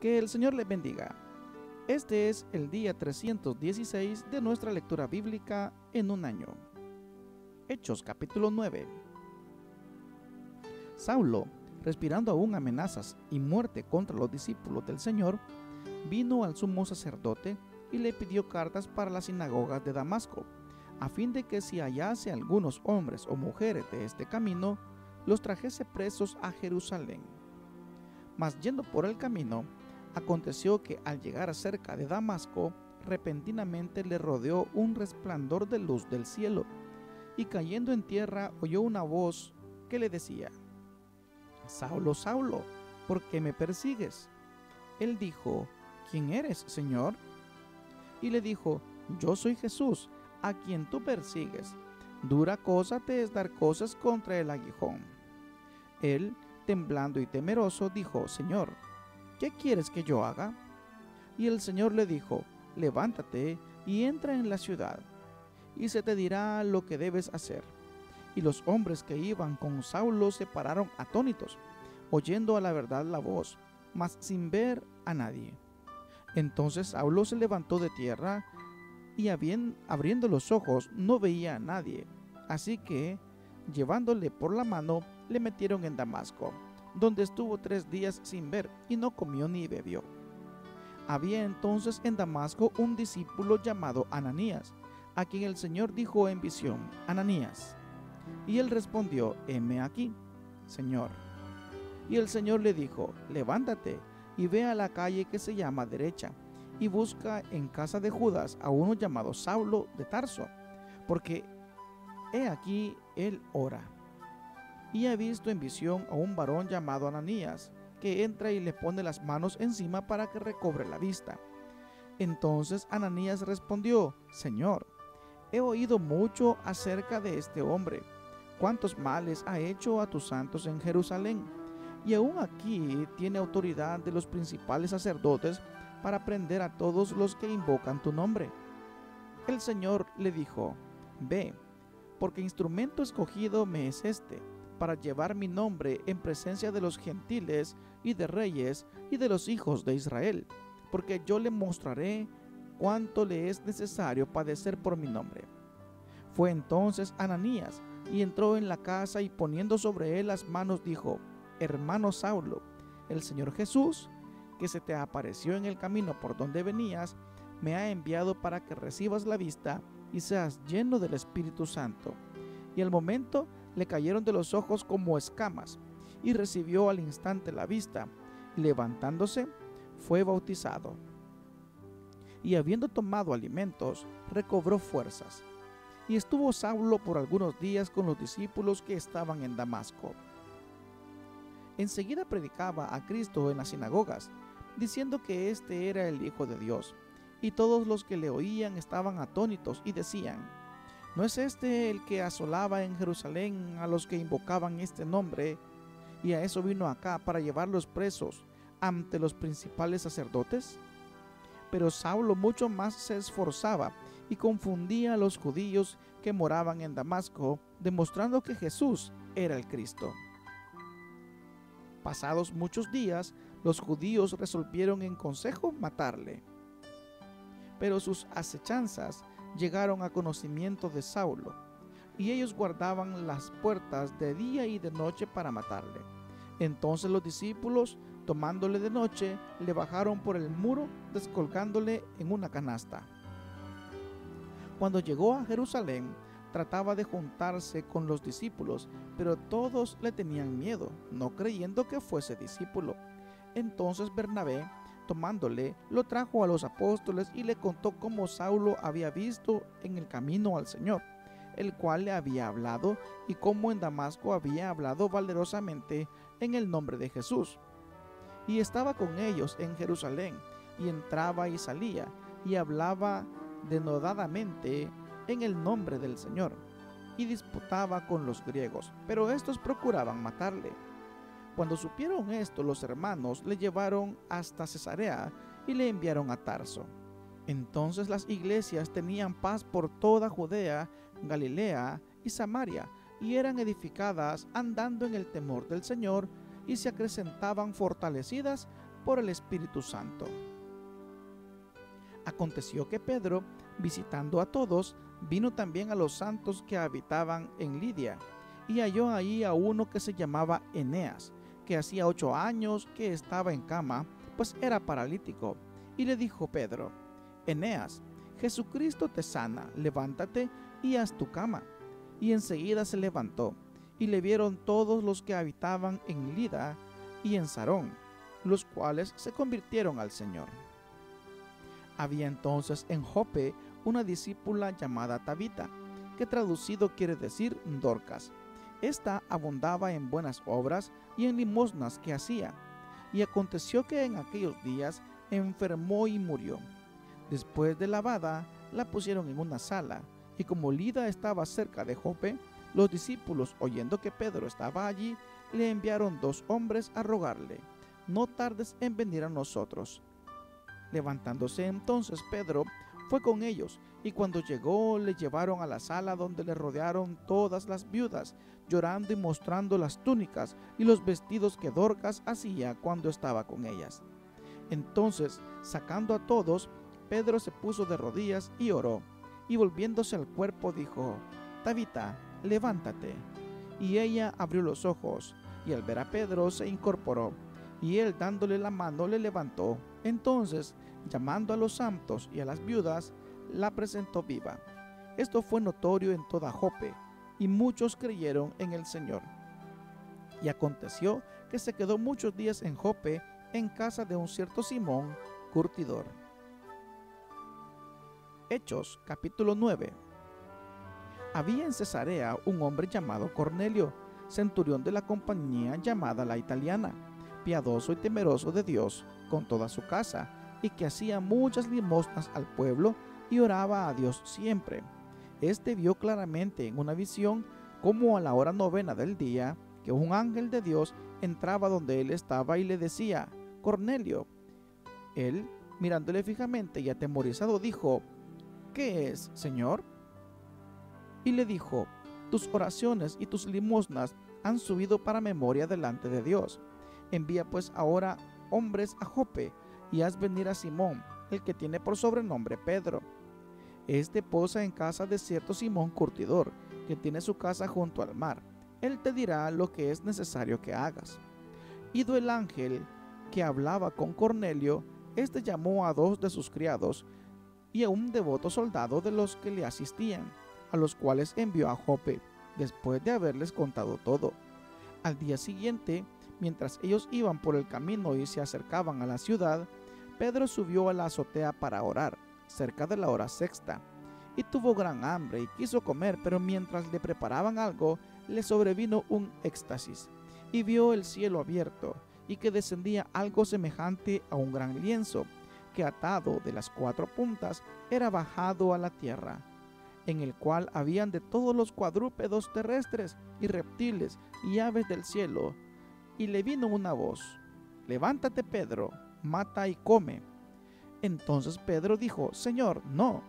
Que el Señor les bendiga. Este es el día 316 de nuestra lectura bíblica en un año. Hechos capítulo 9. Saulo, respirando aún amenazas y muerte contra los discípulos del Señor, vino al sumo sacerdote y le pidió cartas para las sinagogas de Damasco, a fin de que si hallase algunos hombres o mujeres de este camino, los trajese presos a Jerusalén. Mas yendo por el camino, aconteció que al llegar cerca de Damasco, repentinamente le rodeó un resplandor de luz del cielo, y cayendo en tierra oyó una voz que le decía: Saulo, Saulo, ¿por qué me persigues? Él dijo: ¿Quién eres, Señor? Y le dijo: Yo soy Jesús, a quien tú persigues. Dura cosa te es dar cosas contra el aguijón. Él, temblando y temeroso, dijo: Señor, ¿qué quieres que yo haga? Y el Señor le dijo: Levántate y entra en la ciudad, y se te dirá lo que debes hacer. Y los hombres que iban con Saulo se pararon atónitos, oyendo a la verdad la voz, mas sin ver a nadie. Entonces Saulo se levantó de tierra, y abriendo los ojos no veía a nadie. Así que, llevándole por la mano, le metieron en Damasco, donde estuvo 3 días sin ver, y no comió ni bebió. Había entonces en Damasco un discípulo llamado Ananías, a quien el Señor dijo en visión: Ananías. Y él respondió: heme aquí, Señor. Y el Señor le dijo: levántate y ve a la calle que se llama Derecha, y busca en casa de Judas a uno llamado Saulo de Tarso, porque he aquí él ora. Y he visto en visión a un varón llamado Ananías, que entra y le pone las manos encima para que recobre la vista. Entonces Ananías respondió: Señor, he oído mucho acerca de este hombre, cuántos males ha hecho a tus santos en Jerusalén, y aún aquí tiene autoridad de los principales sacerdotes para prender a todos los que invocan tu nombre. El Señor le dijo: ve, porque instrumento escogido me es este, para llevar mi nombre en presencia de los gentiles y de reyes y de los hijos de Israel, porque yo le mostraré cuánto le es necesario padecer por mi nombre. Fue entonces Ananías, y entró en la casa, y poniendo sobre él las manos dijo: hermano Saulo, el Señor Jesús, que se te apareció en el camino por donde venías, me ha enviado para que recibas la vista y seas lleno del Espíritu Santo. Y al momento le cayeron de los ojos como escamas, y recibió al instante la vista, y levantándose, fue bautizado. Y habiendo tomado alimentos, recobró fuerzas. Y estuvo Saulo por algunos días con los discípulos que estaban en Damasco. Enseguida predicaba a Cristo en las sinagogas, diciendo que éste era el Hijo de Dios. Y todos los que le oían estaban atónitos y decían: ¿no es este el que asolaba en Jerusalén a los que invocaban este nombre? Y a eso vino acá, para llevarlos presos ante los principales sacerdotes. Pero Saulo mucho más se esforzaba y confundía a los judíos que moraban en Damasco, demostrando que Jesús era el Cristo. Pasados muchos días, los judíos resolvieron en consejo matarle. Pero sus acechanzas llegaron a conocimiento de Saulo, y ellos guardaban las puertas de día y de noche para matarle. Entonces los discípulos, tomándole de noche, le bajaron por el muro, descolgándole en una canasta. Cuando llegó a Jerusalén, trataba de juntarse con los discípulos, pero todos le tenían miedo, no creyendo que fuese discípulo. Entonces Bernabé, tomándole, lo trajo a los apóstoles y le contó cómo Saulo había visto en el camino al Señor, el cual le había hablado, y cómo en Damasco había hablado valerosamente en el nombre de Jesús. Y estaba con ellos en Jerusalén, y entraba y salía, y hablaba denodadamente en el nombre del Señor, y disputaba con los griegos, pero estos procuraban matarle. Cuando supieron esto, los hermanos le llevaron hasta Cesarea y le enviaron a Tarso. Entonces las iglesias tenían paz por toda Judea, Galilea y Samaria, y eran edificadas andando en el temor del Señor, y se acrecentaban fortalecidas por el Espíritu Santo. Aconteció que Pedro, visitando a todos, vino también a los santos que habitaban en Lidia, y halló allí a uno que se llamaba Eneas, que hacía 8 años que estaba en cama, pues era paralítico. Y le dijo Pedro: Eneas, Jesucristo te sana, levántate y haz tu cama. Y enseguida se levantó, y le vieron todos los que habitaban en Lida y en Sarón, los cuales se convirtieron al Señor. Había entonces en Jope una discípula llamada Tabita, que traducido quiere decir Dorcas. Esta abundaba en buenas obras y en limosnas que hacía. Y aconteció que en aquellos días enfermó y murió. Después de lavada, la pusieron en una sala, y como Lida estaba cerca de Jope, los discípulos, oyendo que Pedro estaba allí, le enviaron 2 hombres a rogarle: no tardes en venir a nosotros. Levantándose entonces Pedro, fue con ellos, y cuando llegó le llevaron a la sala donde le rodearon todas las viudas, llorando y mostrando las túnicas y los vestidos que Dorcas hacía cuando estaba con ellas. Entonces, sacando a todos, Pedro se puso de rodillas y oró, y volviéndose al cuerpo dijo: Tabita, levántate. Y ella abrió los ojos, y al ver a Pedro se incorporó, y él dándole la mano le levantó. Entonces, llamando a los santos y a las viudas, la presentó viva. Esto fue notorio en toda Jope, y muchos creyeron en el Señor. Y aconteció que se quedó muchos días en Jope, en casa de un cierto Simón, curtidor. Hechos, capítulo 9. Había en Cesarea un hombre llamado Cornelio, centurión de la compañía llamada la Italiana, piadoso y temeroso de Dios con toda su casa, y que hacía muchas limosnas al pueblo y oraba a Dios siempre. Este vio claramente en una visión, como a la hora 9 del día, que un ángel de Dios entraba donde él estaba y le decía: Cornelio. Él, mirándole fijamente y atemorizado, dijo: ¿Qué es, Señor? Y le dijo: tus oraciones y tus limosnas han subido para memoria delante de Dios. Envía pues ahora hombres a Jope, y haz venir a Simón, el que tiene por sobrenombre Pedro. Este posa en casa de cierto Simón curtidor, que tiene su casa junto al mar. Él te dirá lo que es necesario que hagas. Ido el ángel que hablaba con Cornelio, este llamó a 2 de sus criados y a un devoto soldado de los que le asistían, a los cuales envió a Jope, después de haberles contado todo. Al día siguiente, mientras ellos iban por el camino y se acercaban a la ciudad, Pedro subió a la azotea para orar, cerca de la hora 6, y tuvo gran hambre y quiso comer, pero mientras le preparaban algo, le sobrevino un éxtasis, y vio el cielo abierto, y que descendía algo semejante a un gran lienzo, que atado de las 4 puntas era bajado a la tierra, en el cual habían de todos los cuadrúpedos terrestres y reptiles y aves del cielo. Y le vino una voz: levántate, Pedro, mata y come. Entonces Pedro dijo: Señor, no,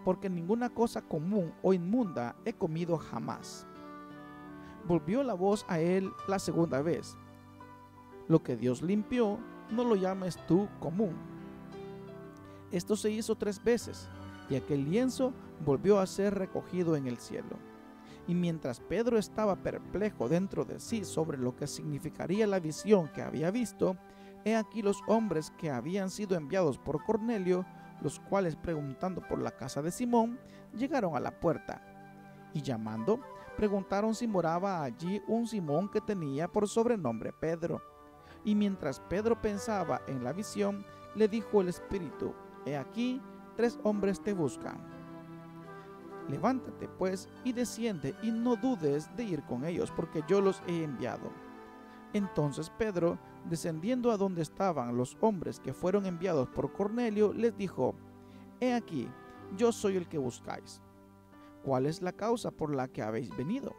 porque ninguna cosa común o inmunda he comido jamás. Volvió la voz a él la segunda vez: lo que Dios limpió, no lo llames tú común. Esto se hizo 3 veces, y aquel lienzo volvió a ser recogido en el cielo. Y mientras Pedro estaba perplejo dentro de sí sobre lo que significaría la visión que había visto, he aquí los hombres que habían sido enviados por Cornelio, los cuales, preguntando por la casa de Simón, llegaron a la puerta, y llamando, preguntaron si moraba allí un Simón que tenía por sobrenombre Pedro. Y mientras Pedro pensaba en la visión, le dijo el Espíritu: he aquí, 3 hombres te buscan. Levántate pues y desciende, y no dudes de ir con ellos, porque yo los he enviado. Entonces Pedro, descendiendo a donde estaban los hombres que fueron enviados por Cornelio, les dijo: he aquí, yo soy el que buscáis. ¿Cuál es la causa por la que habéis venido?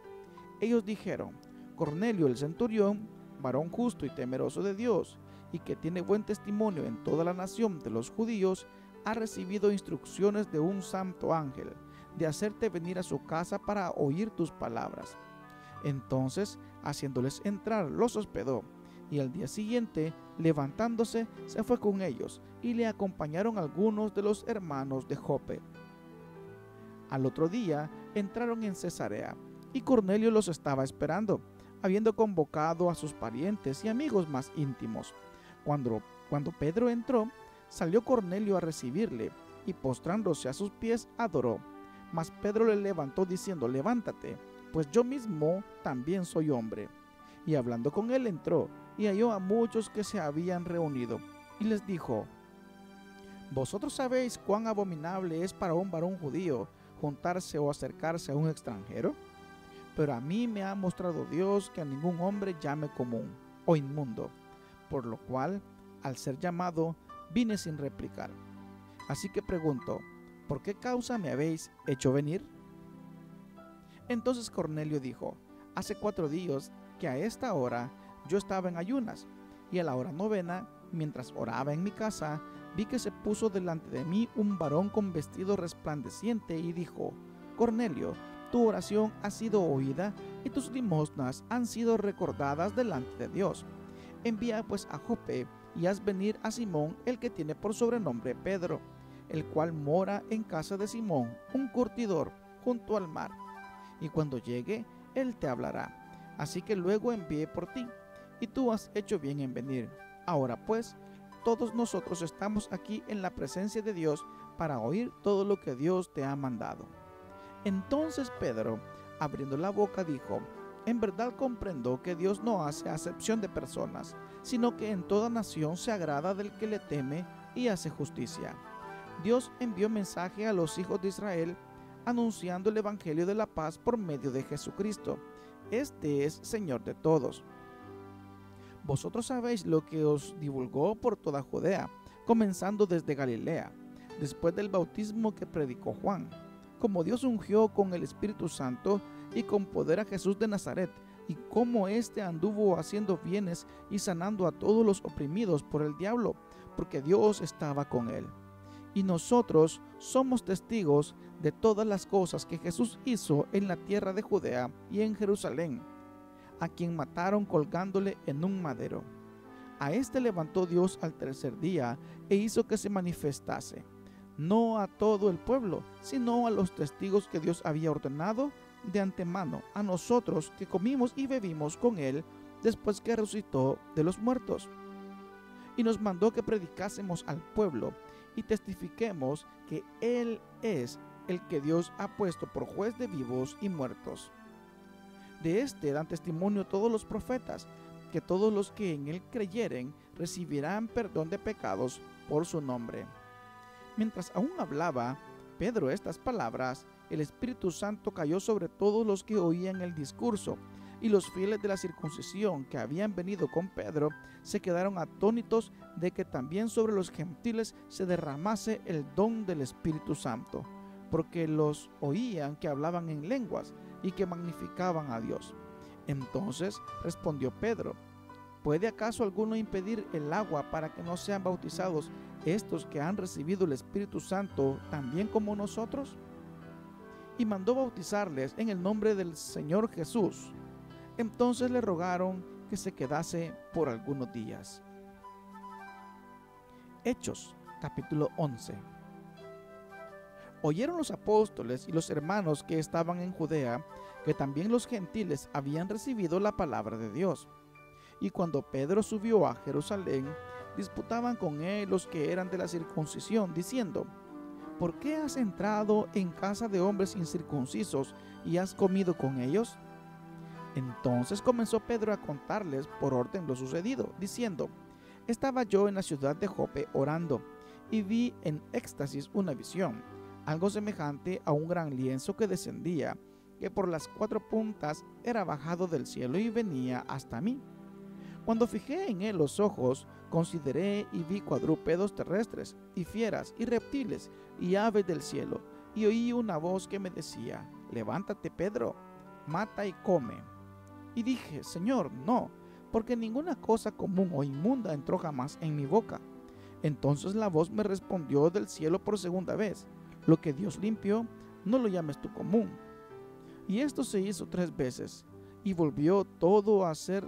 Ellos dijeron: Cornelio el centurión, varón justo y temeroso de Dios, y que tiene buen testimonio en toda la nación de los judíos, ha recibido instrucciones de un santo ángel, de hacerte venir a su casa para oír tus palabras. Entonces, haciéndoles entrar, los hospedó, Y al día siguiente, levantándose, se fue con ellos, y le acompañaron algunos de los hermanos de Jope. Al otro día entraron en Cesarea, y Cornelio los estaba esperando, habiendo convocado a sus parientes y amigos más íntimos. Cuando Pedro entró, salió Cornelio a recibirle, y postrándose a sus pies adoró. Mas Pedro le levantó diciendo: levántate, pues yo mismo también soy hombre. Y hablando con él entró, y halló a muchos que se habían reunido, y les dijo: vosotros sabéis cuán abominable es para un varón judío juntarse o acercarse a un extranjero, pero a mí me ha mostrado Dios que a ningún hombre llame común o inmundo, por lo cual, al ser llamado, vine sin replicar. Así que pregunto: ¿por qué causa me habéis hecho venir? Entonces Cornelio dijo: hace 4 días que a esta hora yo estaba en ayunas, y a la hora 9, mientras oraba en mi casa, vi que se puso delante de mí un varón con vestido resplandeciente y dijo: Cornelio, tu oración ha sido oída y tus limosnas han sido recordadas delante de Dios. Envía pues a Jope y haz venir a Simón, el que tiene por sobrenombre Pedro, el cual mora en casa de Simón, un curtidor, junto al mar. Y cuando llegue, él te hablará. Así que luego envié por ti, y tú has hecho bien en venir. Ahora pues, todos nosotros estamos aquí en la presencia de Dios para oír todo lo que Dios te ha mandado. Entonces Pedro, abriendo la boca, dijo: en verdad comprendo que Dios no hace acepción de personas, sino que en toda nación se agrada del que le teme y hace justicia. Dios envió mensaje a los hijos de Israel, anunciando el evangelio de la paz por medio de Jesucristo. Este es Señor de todos. Vosotros sabéis lo que os divulgó por toda Judea, comenzando desde Galilea, después del bautismo que predicó Juan, como Dios ungió con el Espíritu Santo y con poder a Jesús de Nazaret, y cómo éste anduvo haciendo bienes y sanando a todos los oprimidos por el diablo, porque Dios estaba con él. Y nosotros somos testigos de todas las cosas que Jesús hizo en la tierra de Judea y en Jerusalén, a quien mataron colgándole en un madero. A este levantó Dios al tercer día e hizo que se manifestase, no a todo el pueblo, sino a los testigos que Dios había ordenado de antemano, a nosotros que comimos y bebimos con él después que resucitó de los muertos. Y nos mandó que predicásemos al pueblo y testifiquemos que él es el que Dios ha puesto por juez de vivos y muertos. De este dan testimonio todos los profetas, que todos los que en él creyeren recibirán perdón de pecados por su nombre. Mientras aún hablaba Pedro estas palabras, el Espíritu Santo cayó sobre todos los que oían el discurso, y los fieles de la circuncisión que habían venido con Pedro se quedaron atónitos de que también sobre los gentiles se derramase el don del Espíritu Santo, porque los oían que hablaban en lenguas y que magnificaban a Dios. Entonces respondió Pedro: ¿puede acaso alguno impedir el agua para que no sean bautizados estos que han recibido el Espíritu Santo también como nosotros? Y mandó bautizarles en el nombre del Señor Jesús. Entonces le rogaron que se quedase por algunos días. Hechos, capítulo 11. Oyeron los apóstoles y los hermanos que estaban en Judea que también los gentiles habían recibido la palabra de Dios. Y cuando Pedro subió a Jerusalén, disputaban con él los que eran de la circuncisión, diciendo: ¿por qué has entrado en casa de hombres incircuncisos y has comido con ellos? Entonces comenzó Pedro a contarles por orden lo sucedido, diciendo: estaba yo en la ciudad de Jope orando, y vi en éxtasis una visión, algo semejante a un gran lienzo que descendía, que por las 4 puntas era bajado del cielo y venía hasta mí. Cuando fijé en él los ojos, consideré y vi cuadrúpedos terrestres, y fieras, y reptiles, y aves del cielo, y oí una voz que me decía: levántate, Pedro, mata y come. Y dije: Señor, no, porque ninguna cosa común o inmunda entró jamás en mi boca. Entonces la voz me respondió del cielo por segunda vez: lo que Dios limpió, no lo llames tú común. Y esto se hizo 3 veces, y volvió todo a ser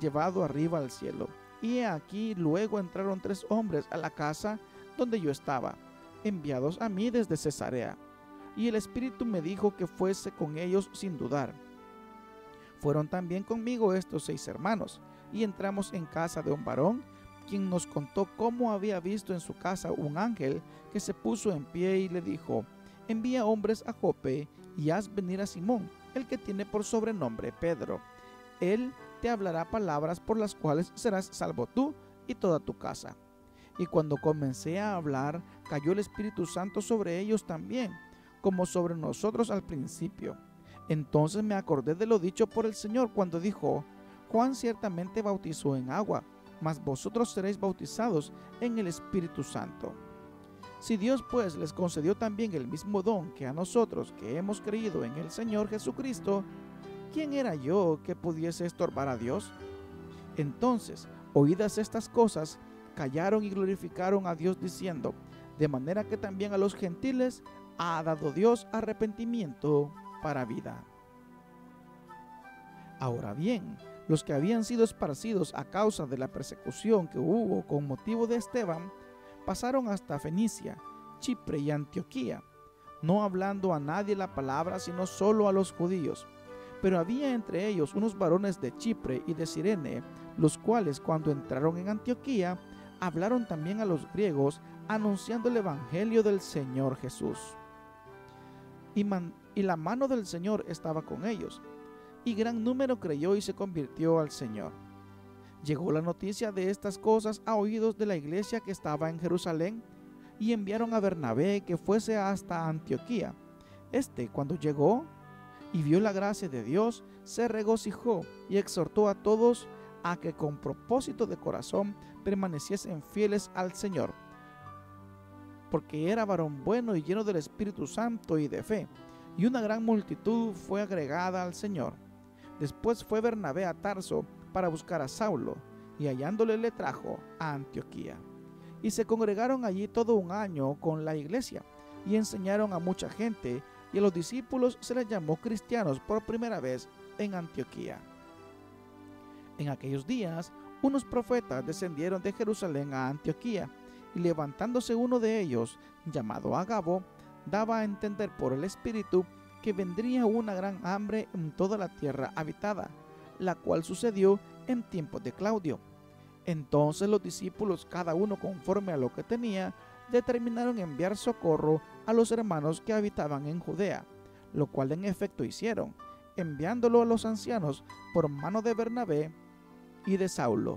llevado arriba al cielo. Y he aquí luego entraron 3 hombres a la casa donde yo estaba, enviados a mí desde Cesarea. Y el Espíritu me dijo que fuese con ellos sin dudar. Fueron también conmigo estos 6 hermanos, y entramos en casa de un varón, quien nos contó cómo había visto en su casa un ángel que se puso en pie y le dijo: envía hombres a Jope y haz venir a Simón, el que tiene por sobrenombre Pedro. Él te hablará palabras por las cuales serás salvo tú y toda tu casa. Y cuando comencé a hablar, cayó el Espíritu Santo sobre ellos también, como sobre nosotros al principio. Entonces me acordé de lo dicho por el Señor cuando dijo: Juan ciertamente bautizó en agua, mas vosotros seréis bautizados en el Espíritu Santo. Si Dios pues les concedió también el mismo don que a nosotros que hemos creído en el Señor Jesucristo, ¿quién era yo que pudiese estorbar a Dios? Entonces, oídas estas cosas, callaron y glorificaron a Dios diciendo: de manera que también a los gentiles ha dado Dios arrepentimiento para vida. Ahora bien, los que habían sido esparcidos a causa de la persecución que hubo con motivo de Esteban, pasaron hasta Fenicia, Chipre y Antioquía, no hablando a nadie la palabra sino solo a los judíos. Pero había entre ellos unos varones de Chipre y de Cirene, los cuales cuando entraron en Antioquía, hablaron también a los griegos, anunciando el evangelio del Señor Jesús. Y la mano del Señor estaba con ellos, y gran número creyó y se convirtió al Señor. Llegó la noticia de estas cosas a oídos de la iglesia que estaba en Jerusalén, y enviaron a Bernabé que fuese hasta Antioquía. Cuando llegó y vio la gracia de Dios, se regocijó y exhortó a todos a que con propósito de corazón permaneciesen fieles al Señor, porque era varón bueno y lleno del Espíritu Santo y de fe, y una gran multitud fue agregada al Señor. Después fue Bernabé a Tarso para buscar a Saulo, y hallándole le trajo a Antioquía. Y se congregaron allí todo un año con la iglesia, y enseñaron a mucha gente, y a los discípulos se les llamó cristianos por primera vez en Antioquía. En aquellos días, unos profetas descendieron de Jerusalén a Antioquía, y levantándose uno de ellos, llamado Agabo, daba a entender por el Espíritu que vendría una gran hambre en toda la tierra habitada, la cual sucedió en tiempos de Claudio. Entonces los discípulos, cada uno conforme a lo que tenía, determinaron enviar socorro a los hermanos que habitaban en Judea, lo cual en efecto hicieron, enviándolo a los ancianos por mano de Bernabé y de Saulo.